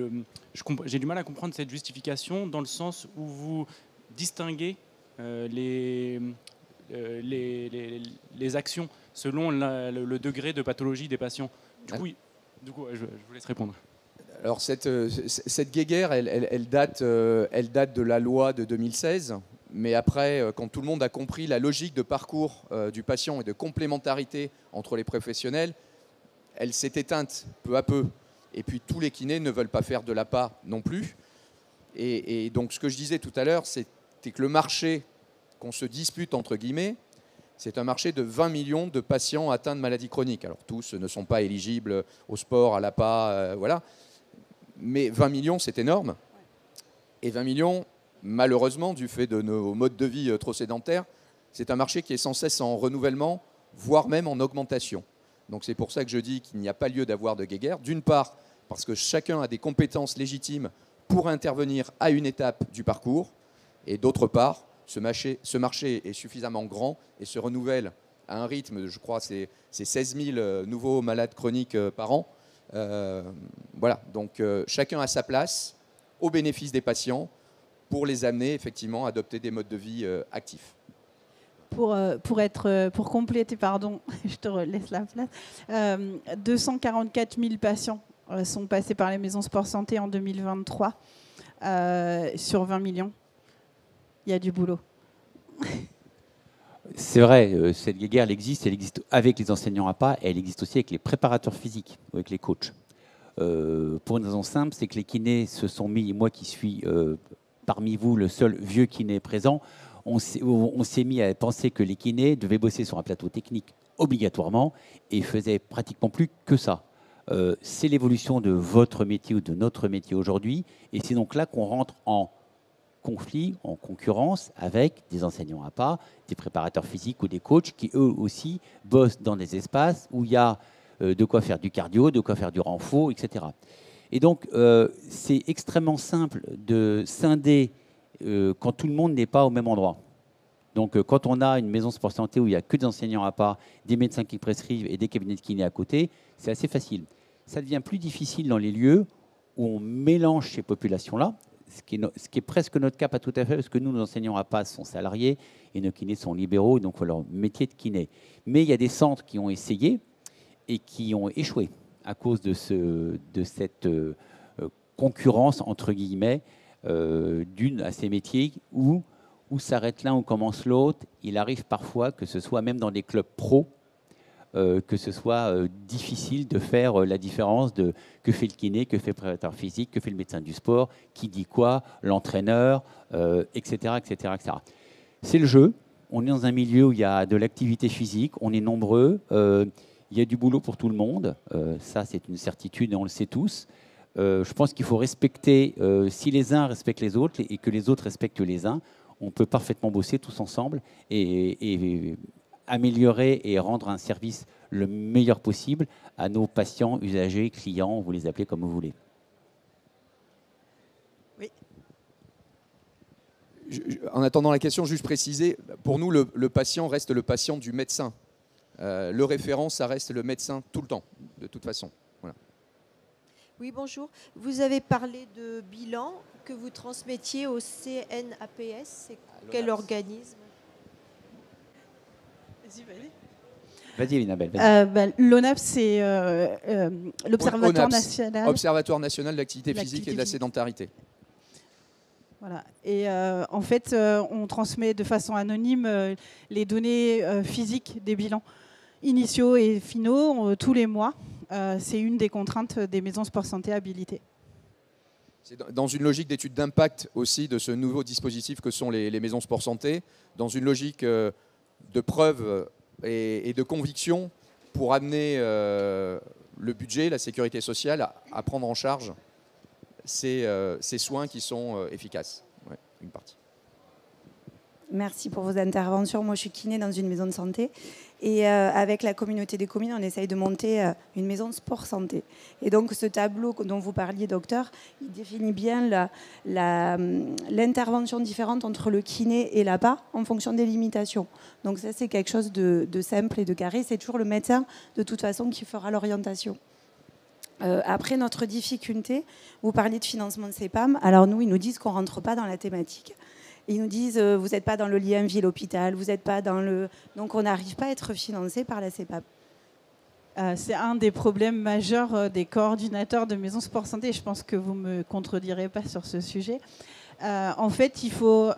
j'ai du mal à comprendre cette justification dans le sens où vous distinguez les actions selon le degré de pathologie des patients. Du coup, je vous laisse répondre. Alors cette guéguerre, elle date de la loi de 2016, mais après, quand tout le monde a compris la logique de parcours du patient et de complémentarité entre les professionnels, elle s'est éteinte peu à peu. Et puis tous les kinés ne veulent pas faire de l'APA non plus. Et donc ce que je disais tout à l'heure, c'était que le marché qu'on se dispute entre guillemets, c'est un marché de 20 millions de patients atteints de maladies chroniques. Alors tous ne sont pas éligibles au sport, à l'APA, voilà. Mais 20 millions, c'est énorme. Et 20 millions, malheureusement, du fait de nos modes de vie trop sédentaires, c'est un marché qui est sans cesse en renouvellement, voire même en augmentation. Donc c'est pour ça que je dis qu'il n'y a pas lieu d'avoir de guéguerre. D'une part, parce que chacun a des compétences légitimes pour intervenir à une étape du parcours. Et d'autre part, ce marché est suffisamment grand et se renouvelle à un rythme, je crois, c'est 16 000 nouveaux malades chroniques par an. Voilà, donc chacun a sa place au bénéfice des patients pour les amener effectivement à adopter des modes de vie actifs. Pour compléter, pardon, je te laisse la place, 244 000 patients sont passés par les maisons sport santé en 2023 sur 20 millions. Il y a du boulot. C'est vrai, cette guéguerre, elle existe avec les enseignants APA, et elle existe aussi avec les préparateurs physiques, avec les coachs. Pour une raison simple, c'est que les kinés se sont mis, moi qui suis parmi vous le seul vieux kiné présent, on s'est mis à penser que les kinés devaient bosser sur un plateau technique obligatoirement et faisaient pratiquement plus que ça. C'est l'évolution de votre métier ou de notre métier aujourd'hui, et c'est donc là qu'on rentre en conflit, en concurrence avec des enseignants APA, des préparateurs physiques ou des coachs qui eux aussi bossent dans des espaces où il y a de quoi faire du cardio, de quoi faire du renfort, etc. Et donc c'est extrêmement simple de scinder quand tout le monde n'est pas au même endroit. Donc quand on a une maison sport santé où il n'y a que des enseignants APA, des médecins qui prescrivent et des cabinets de kiné à côté, c'est assez facile. Ça devient plus difficile dans les lieux où on mélange ces populations-là, ce qui est presque notre cas, pas tout à fait, parce que nous, nos enseignants APA sont salariés et nos kinés sont libéraux, donc leur métier de kiné. Mais il y a des centres qui ont essayé et qui ont échoué à cause de cette concurrence, entre guillemets, d'une à ces métiers où s'arrête l'un ou commence l'autre. Il arrive parfois que ce soit même dans des clubs pro, que ce soit difficile de faire la différence de que fait le kiné, que fait le préparateur physique, que fait le médecin du sport, qui dit quoi, l'entraîneur, etc., etc., etc. C'est le jeu. On est dans un milieu où il y a de l'activité physique, on est nombreux, il y a du boulot pour tout le monde. Ça, c'est une certitude et on le sait tous. Je pense qu'il faut respecter, si les uns respectent les autres et que les autres respectent les uns, on peut parfaitement bosser tous ensemble et améliorer et rendre un service le meilleur possible à nos patients, usagers, clients, vous les appelez comme vous voulez. Oui. En attendant la question, juste préciser, pour nous, le patient reste le patient du médecin. Le référent, ça reste le médecin tout le temps, de toute façon. Voilà. Oui, bonjour. Vous avez parlé de bilan que vous transmettiez au CNAPS. C'est quel organisme? Vas-y, Elinabelle. L'ONAP, c'est l'Observatoire national. Observatoire national de l'activité physique et de la sédentarité. Voilà. Et en fait, on transmet de façon anonyme les données physiques des bilans initiaux et finaux tous les mois. C'est une des contraintes des maisons sport santé habilitées. C'est dans une logique d'étude d'impact aussi de ce nouveau dispositif que sont les maisons sport santé, dans une logique de preuve et de conviction pour amener le budget, la sécurité sociale à prendre en charge ces soins qui sont efficaces. Ouais, une partie. Merci pour vos interventions. Moi, je suis kiné dans une maison de santé. Et avec la communauté des communes, on essaye de monter une maison de sport santé. Et donc, ce tableau dont vous parliez, docteur, il définit bien l'intervention différente entre le kiné et l'APA en fonction des limitations. Donc ça, c'est quelque chose de simple et de carré. C'est toujours le médecin, de toute façon, qui fera l'orientation. Après, notre difficulté, vous parliez de financement de CEPAM. Alors nous, ils nous disent qu'on ne rentre pas dans la thématique. Ils nous disent, vous n'êtes pas dans le lien ville-hôpital, vous n'êtes pas dans le... Donc on n'arrive pas à être financé par la CEPAM. C'est un des problèmes majeurs des coordinateurs de maisons sport santé. Je pense que vous ne me contredirez pas sur ce sujet. En fait, il faut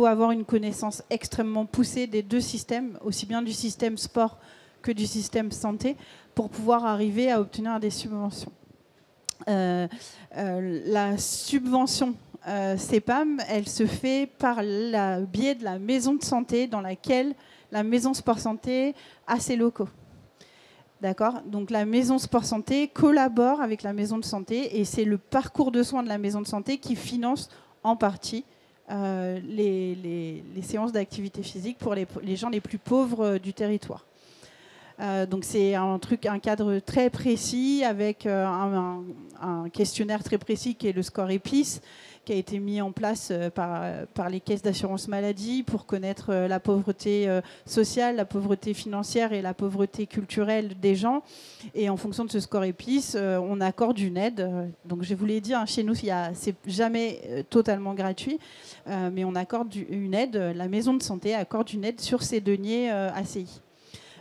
avoir une connaissance extrêmement poussée des deux systèmes, aussi bien du système sport que du système santé, pour pouvoir arriver à obtenir des subventions. La subvention CEPAM, elle se fait par le biais de la maison de santé dans laquelle la maison sport santé a ses locaux. D'accord ? Donc la maison sport santé collabore avec la maison de santé et c'est le parcours de soins de la maison de santé qui finance en partie les séances d'activité physique pour les gens les plus pauvres du territoire. Donc c'est un cadre très précis avec un questionnaire très précis qui est le score EPIS, qui a été mis en place par les caisses d'assurance maladie pour connaître la pauvreté sociale, la pauvreté financière et la pauvreté culturelle des gens. Et en fonction de ce score EPIS, on accorde une aide. Donc je vous l'ai dit, chez nous, c'est jamais totalement gratuit, mais on accorde une aide. La maison de santé accorde une aide sur ses deniers ACI.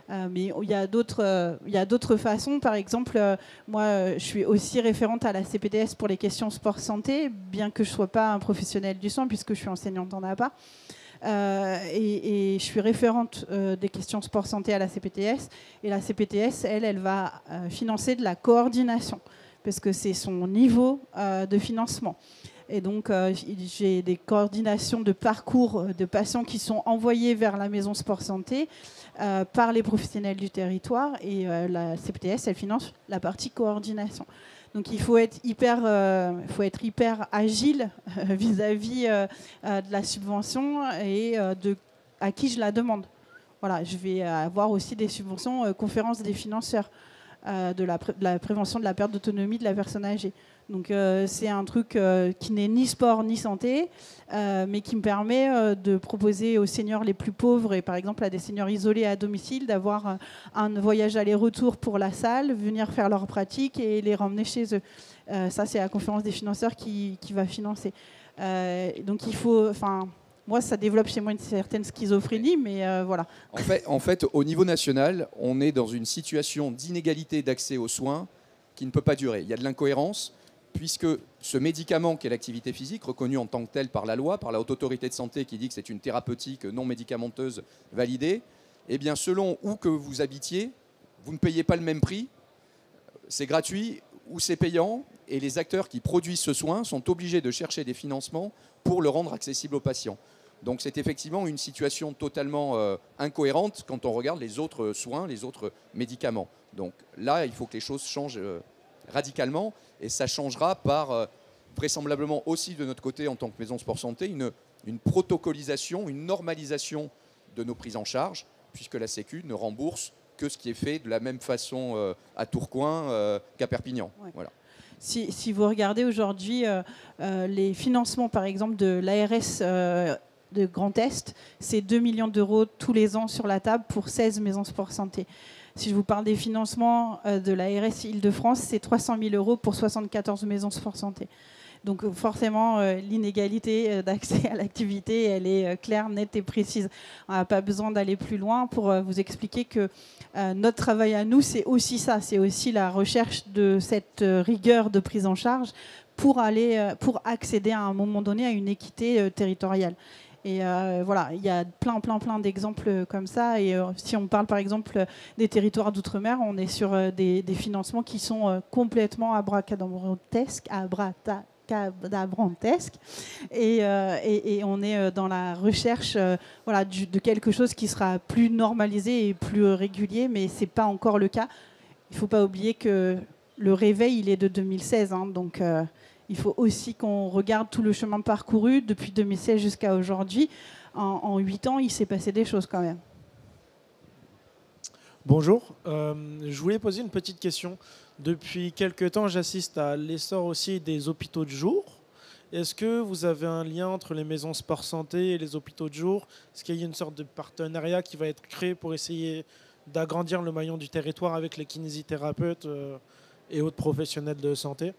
Mais il y a d'autres façons. Par exemple, moi, je suis aussi référente à la CPTS pour les questions sport-santé, bien que je ne sois pas un professionnel du soin, puisque je suis enseignante en APA. Et je suis référente des questions sport-santé à la CPTS. Et la CPTS, elle va financer de la coordination, parce que c'est son niveau de financement. Et donc, j'ai des coordinations de parcours de patients qui sont envoyés vers la maison sport-santé par les professionnels du territoire. Et la CPTS, elle finance la partie coordination. Donc, il faut être hyper agile vis-à-vis de la subvention et à qui je la demande. Voilà, je vais avoir aussi des subventions conférences des financeurs de la prévention de la perte d'autonomie de la personne âgée. Donc c'est un truc qui n'est ni sport ni santé, mais qui me permet de proposer aux seniors les plus pauvres et par exemple à des seniors isolés à domicile d'avoir un voyage aller-retour pour la salle, venir faire leur pratique et les ramener chez eux. Ça c'est la conférence des financeurs qui va financer. Donc il faut... Moi, ça développe chez moi une certaine schizophrénie, mais voilà. En fait, au niveau national, on est dans une situation d'inégalité d'accès aux soins qui ne peut pas durer. Il y a de l'incohérence, puisque ce médicament qui est l'activité physique, reconnu en tant que tel par la loi, par la Haute Autorité de Santé qui dit que c'est une thérapeutique non médicamenteuse validée, eh bien, selon où que vous habitiez, vous ne payez pas le même prix, c'est gratuit ou c'est payant, et les acteurs qui produisent ce soin sont obligés de chercher des financements pour le rendre accessible aux patients. Donc c'est effectivement une situation totalement incohérente quand on regarde les autres soins, les autres médicaments. Donc là, il faut que les choses changent radicalement, et ça changera par, vraisemblablement aussi de notre côté en tant que maison sport santé, une protocolisation, une normalisation de nos prises en charge, puisque la Sécu ne rembourse que ce qui est fait de la même façon à Tourcoing qu'à Perpignan. Ouais. Voilà. Si vous regardez aujourd'hui les financements, par exemple, de l'ARS de Grand Est, c'est 2 millions d'euros tous les ans sur la table pour 16 maisons sport santé. Si je vous parle des financements de l'ARS Île-de-France, c'est 300 000 euros pour 74 maisons sport santé. Donc forcément, l'inégalité d'accès à l'activité, elle est claire, nette et précise. On n'a pas besoin d'aller plus loin pour vous expliquer que notre travail à nous, c'est aussi ça, c'est aussi la recherche de cette rigueur de prise en charge pour accéder à un moment donné à une équité territoriale. Et voilà, il y a plein d'exemples comme ça. Et si on parle par exemple des territoires d'outre-mer, on est sur des financements qui sont complètement abracadabrantesques. Et on est dans la recherche de quelque chose qui sera plus normalisé et plus régulier, mais ce n'est pas encore le cas. Il ne faut pas oublier que le réveil, il est de 2016, donc il faut aussi qu'on regarde tout le chemin parcouru depuis 2016 jusqu'à aujourd'hui. En 8 ans, il s'est passé des choses quand même. Bonjour, je voulais poser une petite question. Depuis quelques temps, j'assiste à l'essor aussi des hôpitaux de jour. Est-ce que vous avez un lien entre les maisons sport santé et les hôpitaux de jour? Est-ce qu'il y a une sorte de partenariat qui va être créé pour essayer d'agrandir le maillon du territoire avec les kinésithérapeutes et autres professionnels de santé?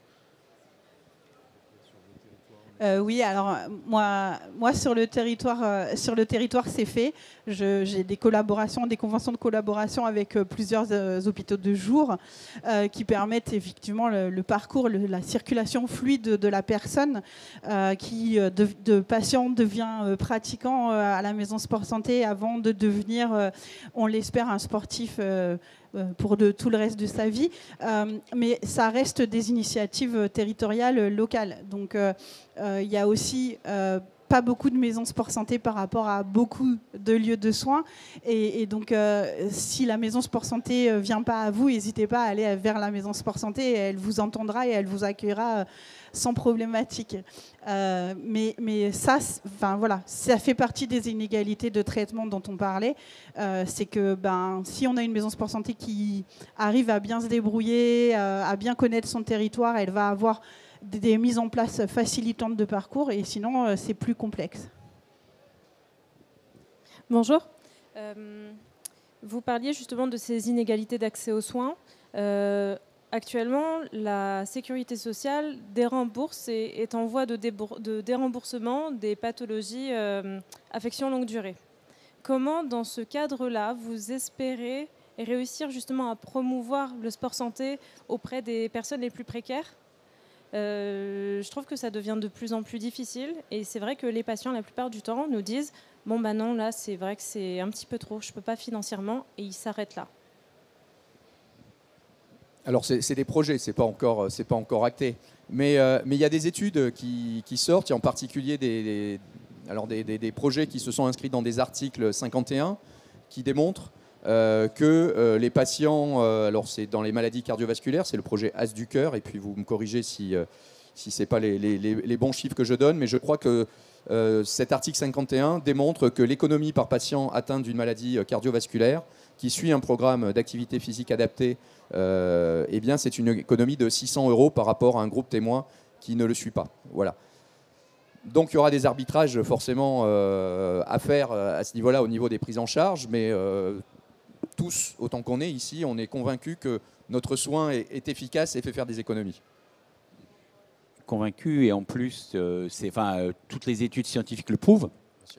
Oui, alors moi sur le territoire, c'est fait. J'ai des collaborations, des conventions de collaboration avec plusieurs hôpitaux de jour qui permettent effectivement le parcours, la circulation fluide de la personne qui, de patient, devient pratiquant à la maison sport santé avant de devenir, on l'espère, un sportif pour tout le reste de sa vie. Mais ça reste des initiatives territoriales locales. Donc il y a aussi pas beaucoup de maisons sport santé par rapport à beaucoup de lieux de soins. Et donc, si la maison sport santé ne vient pas à vous, n'hésitez pas à aller vers la maison sport santé. Et elle vous entendra et elle vous accueillera sans problématique. Mais ça, voilà, ça fait partie des inégalités de traitement dont on parlait. C'est que si on a une maison sport santé qui arrive à bien se débrouiller, à bien connaître son territoire, elle va avoir des mises en place facilitantes de parcours, et sinon c'est plus complexe. Bonjour. Vous parliez justement de ces inégalités d'accès aux soins. Actuellement, la sécurité sociale dérembourse et est en voie de déremboursement des pathologies affections longue durée. Comment, dans ce cadre-là, vous espérez et réussir justement à promouvoir le sport santé auprès des personnes les plus précaires. Je trouve que ça devient de plus en plus difficile et c'est vrai que les patients la plupart du temps nous disent bon bah non, là c'est vrai que c'est un petit peu trop, je ne peux pas financièrement, et ils s'arrêtent là. Alors c'est des projets, c'est pas encore acté, mais il y a des études qui sortent, et en particulier des projets qui se sont inscrits dans des articles 51 qui démontrent que les patients, alors c'est dans les maladies cardiovasculaires, c'est le projet As du cœur, et puis vous me corrigez si ce n'est pas les bons chiffres que je donne, mais je crois que cet article 51 démontre que l'économie par patient atteint d'une maladie cardiovasculaire qui suit un programme d'activité physique adapté, eh bien c'est une économie de 600 € par rapport à un groupe témoin qui ne le suit pas. Voilà. Donc il y aura des arbitrages forcément à faire à ce niveau-là, au niveau des prises en charge, mais tous, autant qu'on est ici, on est convaincus que notre soin est efficace et fait faire des économies. Convaincu, et en plus, toutes les études scientifiques le prouvent,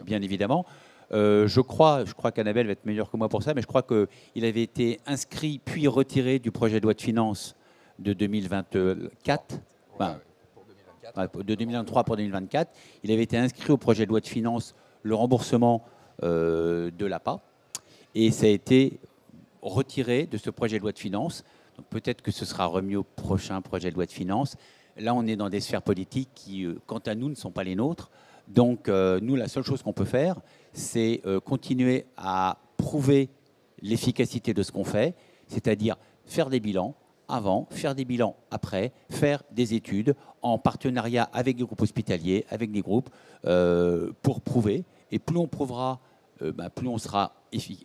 bien évidemment. Je crois qu'Annabelle va être meilleure que moi pour ça, mais je crois qu'il avait été inscrit puis retiré du projet de loi de finances de 2024, de 2023 pour 2024. Il avait été inscrit au projet de loi de finances le remboursement de l'APA, et ça a été retiré de ce projet de loi de finances. Donc peut-être que ce sera remis au prochain projet de loi de finances. Là, on est dans des sphères politiques qui, quant à nous, ne sont pas les nôtres. Donc, nous, la seule chose qu'on peut faire, c'est continuer à prouver l'efficacité de ce qu'on fait, c'est-à-dire faire des bilans avant, faire des bilans après, faire des études en partenariat avec des groupes hospitaliers, avec des groupes, pour prouver. Et plus on prouvera, plus on sera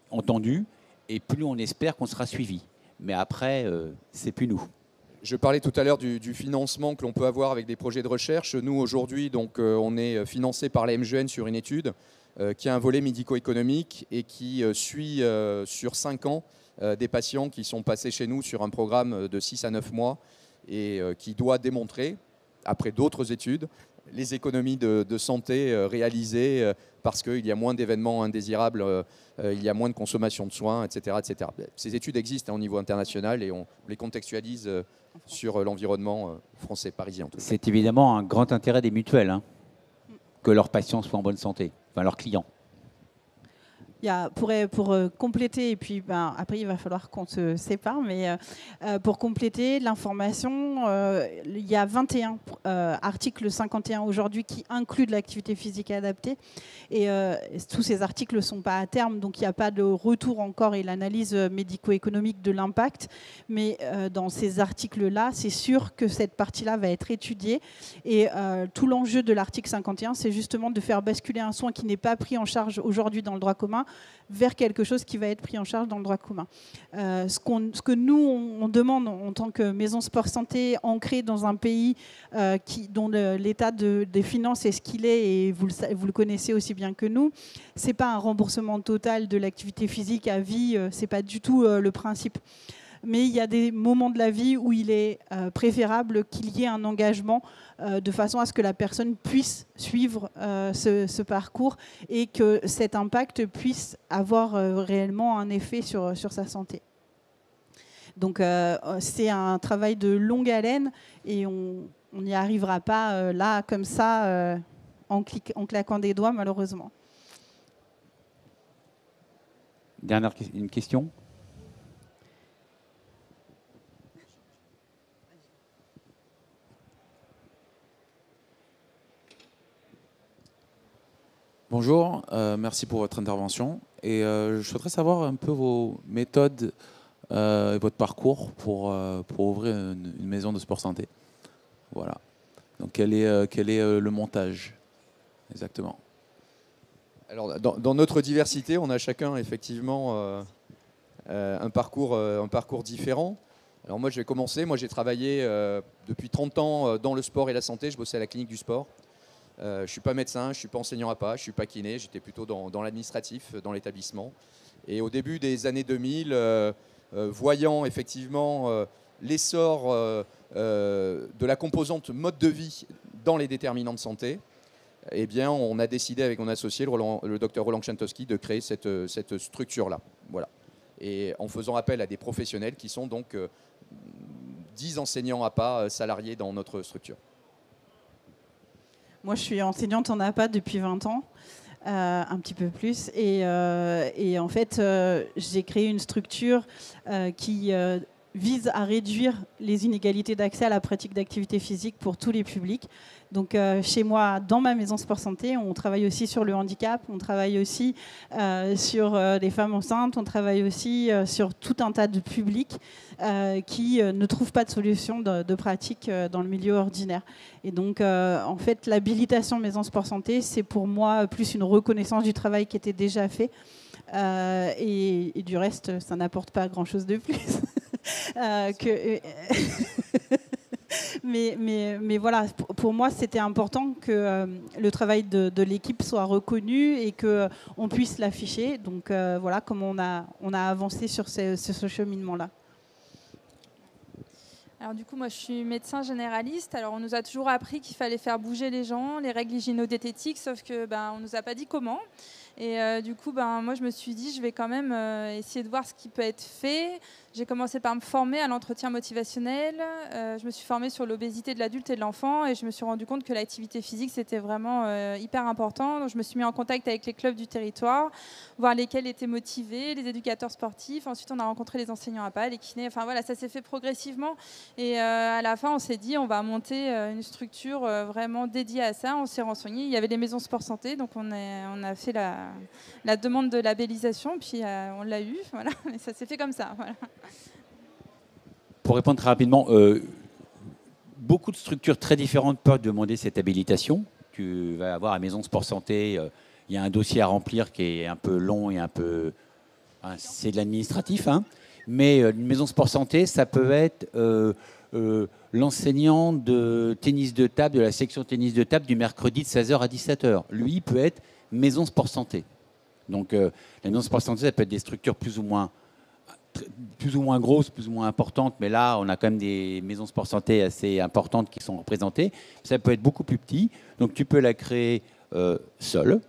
entendu, et plus on espère qu'on sera suivi. Mais après, c'est plus nous. Je parlais tout à l'heure du financement que l'on peut avoir avec des projets de recherche. Nous, aujourd'hui, on est financé par la MGN sur une étude qui a un volet médico-économique et qui suit sur 5 ans des patients qui sont passés chez nous sur un programme de 6 à 9 mois et qui doit démontrer, après d'autres études, les économies de santé réalisées parce qu'il y a moins d'événements indésirables, il y a moins de consommation de soins, etc. etc. Ces études existent au niveau international et on les contextualise sur l'environnement français, parisien. C'est évidemment un grand intérêt des mutuelles, que leurs patients soient en bonne santé, enfin leurs clients. Il y a, pour compléter, et puis après il va falloir qu'on se sépare, mais pour compléter l'information, il y a 21 articles 51 aujourd'hui qui incluent de l'activité physique adaptée, et tous ces articles ne sont pas à terme, donc il n'y a pas de retour encore et l'analyse médico-économique de l'impact, mais dans ces articles-là, c'est sûr que cette partie-là va être étudiée, et tout l'enjeu de l'article 51, c'est justement de faire basculer un soin qui n'est pas pris en charge aujourd'hui dans le droit commun vers quelque chose qui va être pris en charge dans le droit commun. Ce que nous, on demande en tant que maison sport santé ancrée dans un pays dont l'état des finances est ce qu'il est, et vous le connaissez aussi bien que nous, ce n'est pas un remboursement total de l'activité physique à vie, ce n'est pas du tout le principe. Mais il y a des moments de la vie où il est préférable qu'il y ait un engagement de façon à ce que la personne puisse suivre ce parcours et que cet impact puisse avoir réellement un effet sur sa santé. Donc c'est un travail de longue haleine et on n'y arrivera pas là comme ça en claquant des doigts malheureusement. Une question ? Bonjour, merci pour votre intervention. Et je souhaiterais savoir un peu vos méthodes et votre parcours pour ouvrir une maison de sport santé. Voilà. Donc quel est le montage exactement? Alors dans notre diversité, on a chacun effectivement un parcours différent. Alors moi je vais commencer. Moi j'ai travaillé depuis 30 ans dans le sport et la santé. Je bossais à la clinique du sport. Je ne suis pas médecin, je ne suis pas enseignant APA, je ne suis pas kiné, j'étais plutôt dans l'administratif, dans l'établissement. Et au début des années 2000, voyant effectivement l'essor de la composante mode de vie dans les déterminants de santé, eh bien, on a décidé avec mon associé, le docteur Roland Kschentowski, de créer cette structure-là. Voilà. et en faisant appel à des professionnels qui sont donc 10 enseignants APA salariés dans notre structure. Moi, je suis enseignante en APA depuis 20 ans, un petit peu plus. Et en fait, j'ai créé une structure qui vise à réduire les inégalités d'accès à la pratique d'activité physique pour tous les publics. Donc chez moi, dans ma maison Sport Santé, on travaille aussi sur le handicap, on travaille aussi sur les femmes enceintes, on travaille aussi sur tout un tas de publics qui ne trouvent pas de solution de pratique dans le milieu ordinaire. Et donc en fait, l'habilitation Maison Sport Santé, c'est pour moi plus une reconnaissance du travail qui était déjà fait. Et du reste, ça n'apporte pas grand-chose de plus. Mais voilà, pour moi, c'était important que le travail de l'équipe soit reconnu et qu'on puisse l'afficher. Donc voilà comment on a avancé sur ce cheminement-là. Alors du coup, moi, je suis médecin généraliste. Alors, on nous a toujours appris qu'il fallait faire bouger les gens, les règles hygiéno-diététiques, sauf que on nous a pas dit comment. Et du coup, moi, je me suis dit, je vais quand même essayer de voir ce qui peut être fait. J'ai commencé par me former à l'entretien motivationnel. Je me suis formée sur l'obésité de l'adulte et de l'enfant, et je me suis rendu compte que l'activité physique, c'était vraiment hyper important. Donc, je me suis mis en contact avec les clubs du territoire, voir lesquels étaient motivés, les éducateurs sportifs. Ensuite, on a rencontré les enseignants APA, les kinés. Enfin voilà, ça s'est fait progressivement. Et à la fin, on s'est dit, on va monter une structure vraiment dédiée à ça. On s'est renseigné. Il y avait les maisons sport santé, donc on a fait la demande de labellisation, puis on l'a eu. Voilà, et ça s'est fait comme ça. Voilà. Pour répondre très rapidement, beaucoup de structures très différentes peuvent demander cette habilitation. Tu vas avoir à Maison Sport Santé, il y a un dossier à remplir qui est un peu long et un peu... c'est de l'administratif, hein. Mais une Maison Sport Santé, ça peut être l'enseignant de tennis de table, de la section tennis de table du mercredi de 16h à 17h. Lui peut être Maison Sport Santé. Donc la Maison Sport Santé, ça peut être des structures plus ou moins grosses, plus ou moins importantes, mais là, on a quand même des maisons sport santé assez importantes qui sont représentées. Ça peut être beaucoup plus petit, donc tu peux la créer seul,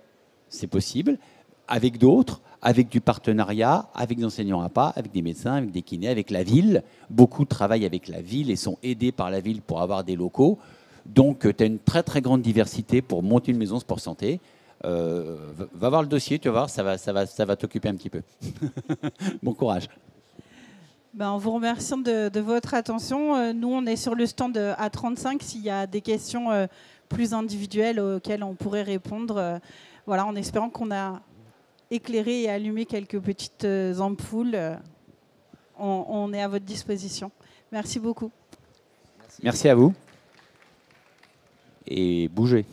c'est possible, avec d'autres, avec du partenariat, avec des enseignants APA, avec des médecins, avec des kinés, avec la ville. Beaucoup travaillent avec la ville et sont aidés par la ville pour avoir des locaux. Donc, tu as une très, très grande diversité pour monter une maison sport santé. Va voir le dossier, tu vas voir, ça va t'occuper un petit peu. Bon courage. En vous remerciant de votre attention. Nous, on est sur le stand A35. S'il y a des questions plus individuelles auxquelles on pourrait répondre, voilà, en espérant qu'on a éclairé et allumé quelques petites ampoules, on est à votre disposition. Merci beaucoup. Merci à vous. Et bougez.